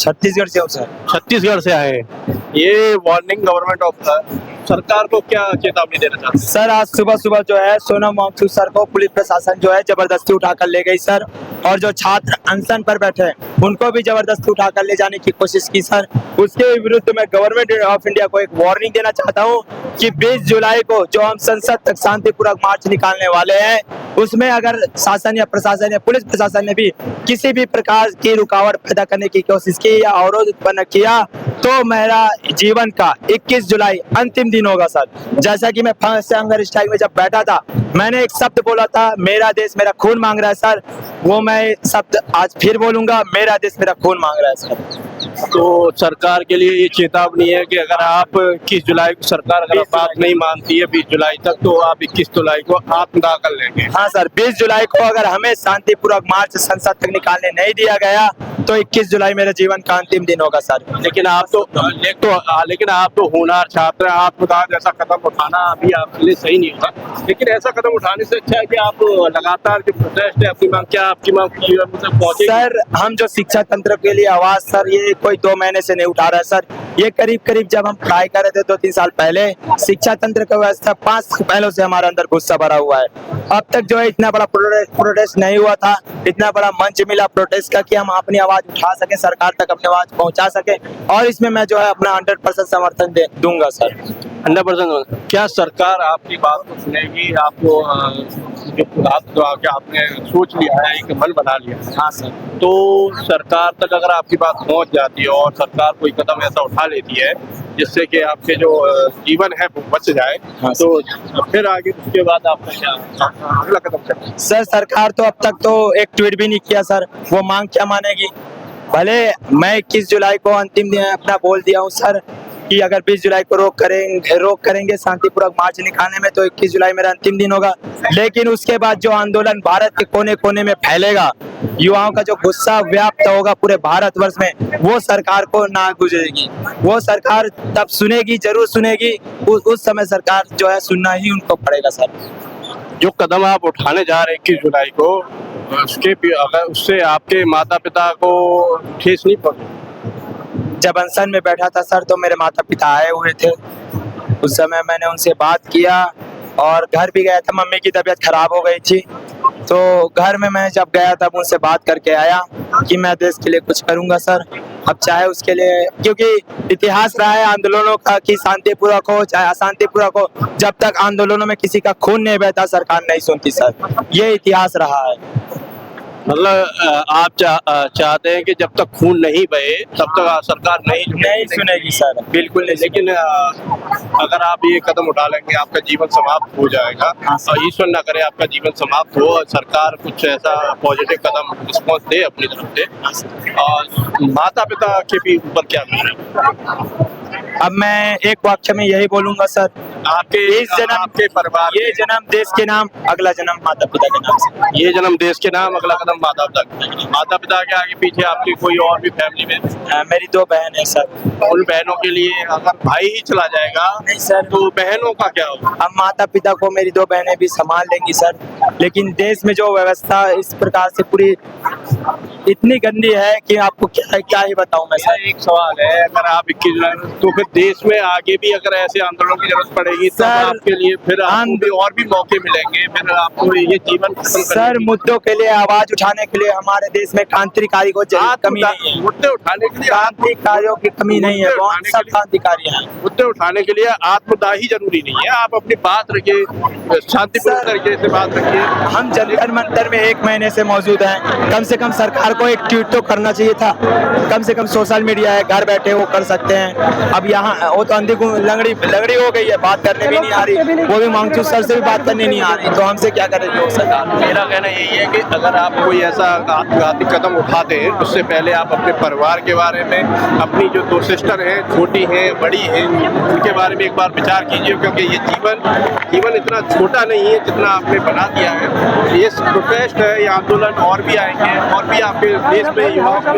छत्तीसगढ़ से हूँ सर। छत्तीसगढ़ से आए हैं। ये वार्निंग गवर्नमेंट ऑफ सरकार को क्या चेतावनी देना चाहते हैं? सर आज सुबह सुबह जो है सोनम वांगचुक सर को पुलिस प्रशासन जो है जबरदस्ती उठाकर ले गई सर, और जो छात्र अनशन पर बैठे हैं उनको भी जबरदस्ती उठाकर ले जाने की कोशिश की सर। उसके विरुद्ध मैं गवर्नमेंट ऑफ इंडिया को एक वार्निंग देना चाहता हूँ कि 20 जुलाई को जो हम संसद तक शांतिपूर्वक मार्च निकालने वाले हैं, उसमें अगर शासन या प्रशासन या पुलिस प्रशासन ने भी किसी भी प्रकार की रुकावट पैदा करने की कोशिश की या अवरोध उत्पन्न किया तो मेरा जीवन का 21 जुलाई अंतिम दिन होगा सर। जैसा कि मैं फर्स्ट हंगर स्ट्राइक में जब बैठा था, मैंने एक शब्द बोला था, मेरा देश मेरा खून मांग रहा है सर, वो मैं शब्द आज फिर बोलूंगा, मेरा देश मेरा खून मांग रहा है सर। तो सरकार के लिए ये चेतावनी है कि अगर आप 21 जुलाई को सरकार अगर बात नहीं मानती है 20 जुलाई तक, तो आप 21 जुलाई को आत्मदाह कर लेंगे। हाँ सर, 20 जुलाई को अगर हमें शांतिपूर्वक मार्च संसद तक निकालने नहीं दिया गया तो 21 जुलाई मेरे जीवन का अंतिम दिन होगा सर। लेकिन आप तो होनहार छात्र हैं, आत्मदाह जैसा कदम उठाना अभी आपके लिए सही नहीं होगा। लेकिन ऐसा कदम उठाने से अच्छा है कि आप लगातार जो प्रोटेस्ट है अपनी मांग, क्या आपकी मांग पहुंचे? सर हम जो शिक्षा तंत्र के लिए आवाज सर ये कोई 2 महीने से नहीं उठा रहा है सर। ये करीब जब हम पढ़ाई कर रहे थे 2-3 साल पहले, शिक्षा तंत्र का व्यवस्था 5 पहलों से हमारे अंदर गुस्सा भरा हुआ है। अब तक जो है इतना बड़ा प्रोटेस्ट नहीं हुआ था, इतना बड़ा मंच मिला प्रोटेस्ट का कि हम अपनी आवाज उठा सके, सरकार तक अपनी आवाज पहुंचा सके, और इसमें मैं जो है अपना 100% समर्थन दूंगा सर। 100%। क्या सरकार आपकी बात को सुनेगी? आपको क्या आपने सोच लिया है, एक मन बना लिया है? हाँ सर। तो सरकार तक अगर आपकी बात पहुंच जाती है और सरकार कोई कदम ऐसा उठा लेती है जिससे कि आपके जो जीवन है वो बच जाए, हाँ तो फिर आगे उसके बाद आपका क्या अगला कदम चलेगा? सर सरकार तो अब तक तो एक ट्वीट भी नहीं किया सर, वो मांग क्या मानेगी? भले मैं 21 जुलाई को अंतिम दिन अपना बोल दिया हूँ सर कि अगर 20 जुलाई को रोक करेंगे शांतिपूर्वक मार्च निकालने में तो 21 जुलाई मेरा अंतिम दिन होगा। लेकिन उसके बाद जो आंदोलन भारत के कोने कोने में फैलेगा, युवाओं का जो गुस्सा व्याप्त होगा पूरे भारतवर्ष में, वो सरकार को ना गुजरेगी। वो सरकार तब सुनेगी, जरूर सुनेगी, उस समय सरकार जो है सुनना ही उनको पड़ेगा सर। जो कदम आप उठाने जा रहे हैं 21 जुलाई को, अगर उससे आपके माता पिता को ठेस नहीं पहुंचे? जब अनशन में बैठा था सर तो मेरे माता पिता आए हुए थे, उस समय मैंने उनसे बात किया और घर भी गया था, मम्मी की तबीयत खराब हो गई थी, तो घर में मैं जब गया तब उनसे बात करके आया कि मैं देश के लिए कुछ करूंगा सर। अब चाहे उसके लिए, क्योंकि इतिहास रहा है आंदोलनों का कि शांतिपूर्वक हो चाहे अशांतिपूर्वक हो, जब तक आंदोलनों में किसी का खून नहीं बहता सरकार नहीं सुनती सर, ये इतिहास रहा है। मतलब आप चाहते हैं कि जब तक खून नहीं बहे तब तक सरकार नहीं सुनेगी सर, बिल्कुल नहीं। लेकिन अगर आप ये कदम उठा लेंगे आपका जीवन समाप्त हो जाएगा, और ईश्वर ना करे आपका जीवन समाप्त हो और सरकार कुछ ऐसा पॉजिटिव कदम रिस्पॉन्स दे अपनी तरफ से, और माता पिता के भी ऊपर क्या करें? अब मैं एक वाक्य में यही बोलूंगा सर, आपके इस जन्म आपके परिवार, ये जन्म देश के नाम, अगला जन्म माता पिता के नाम से। ये जन्म देश के नाम, अगला कदम माता पिता। माता पिता के आगे पीछे आपकी कोई और भी फैमिली में? मेरी 2 बहन है सर। उन बहनों के लिए अगर भाई ही चला जाएगा नहीं सर, तो बहनों का क्या होगा? अब माता पिता को मेरी 2 बहनें भी संभाल लेंगी सर, लेकिन देश में जो व्यवस्था इस प्रकार से पूरी इतनी गंदी है कि आपको क्या ही बताऊं मैं सर। एक सवाल है, अगर आप 21 जुलाई तो फिर देश में आगे भी अगर ऐसे आंदोलन की जरूरत पड़ेगी तो आपके लिए फिर आपको और भी मौके मिलेंगे, फिर आपको ये जीवन सर मुद्दों के लिए आवाज उठाने के लिए हमारे देश में क्रांतिकारी को कमी नहीं है। मुद्दे उठाने के लिए क्रांतिकारियों की कमी नहीं है, बहुत सब क्रांतिकारी हैं। मुद्दे उठाने के लिए आत्मदाह ही जरूरी नहीं है, आप अपनी बात रखिए, शांतिपूर्ण तरीके से बात रखिए। हम जंतर मंतर में 1 महीने से मौजूद हैं, कम से कम सरकार को एक ट्वीट तो करना चाहिए था, कम से कम सोशल मीडिया है, घर बैठे वो कर सकते हैं। अब यहाँ वो तो अंधी लंगड़ी हो गई है, बात करने भी नहीं आ रही, वो भी वांगचुक सर से भी बात करने नहीं आ रही, तो हमसे क्या करेंगे वो सरकार? मेरा कहना यही है कि अगर आप कोई ऐसा आत्मघाती कदम उठाते हैं उससे पहले आप अपने परिवार के बारे में, अपनी जो 2 सिस्टर हैं, छोटी हैं बड़ी हैं, उनके बारे में एक बार विचार कीजिए, क्योंकि ये जीवन इतना छोटा नहीं है जितना आपने बना दिया है। ये प्रोटेस्ट है, ये आंदोलन और भी आएंगे और भी आप आपके देश में युवाओं को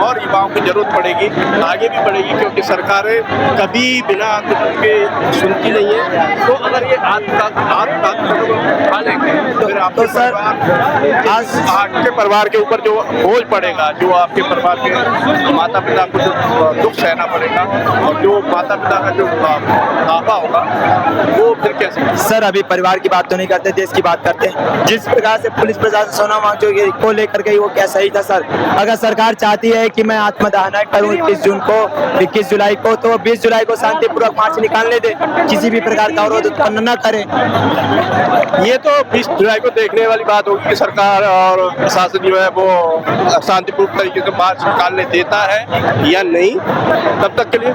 और युवाओं की जरूरत पड़ेगी, आगे भी बढ़ेगी, क्योंकि सरकारें कभी बिना आंदोलन के सुनती नहीं है। तो अगर ये उठा लेंगे फिर आपके सर, आपके परिवार के ऊपर जो बोझ पड़ेगा, जो आपके परिवार के माता पिता को जो दुख सहना पड़ेगा, और जो माता पिता का जो आपा होगा वो फिर कैसे। सर अभी परिवार की बात तो नहीं करते, देश की बात करते हैं। जिस प्रकार से पुलिस प्रशासन सोना मांझी को लेकर गई वो क्या सही था सर? अगर सरकार चाहती है कि मैं आत्मदहन करूं 21 जुलाई को, तो 20 जुलाई को शांतिपूर्वक मार्च निकालने दे, किसी भी प्रकार का अवरोध उत्पन्न न करे। ये तो 20 जुलाई को देखने वाली बात होगी कि सरकार और प्रशासन जो है वो शांतिपूर्ण तरीके से मार्च निकालने देता है या नहीं। तब तक के लिए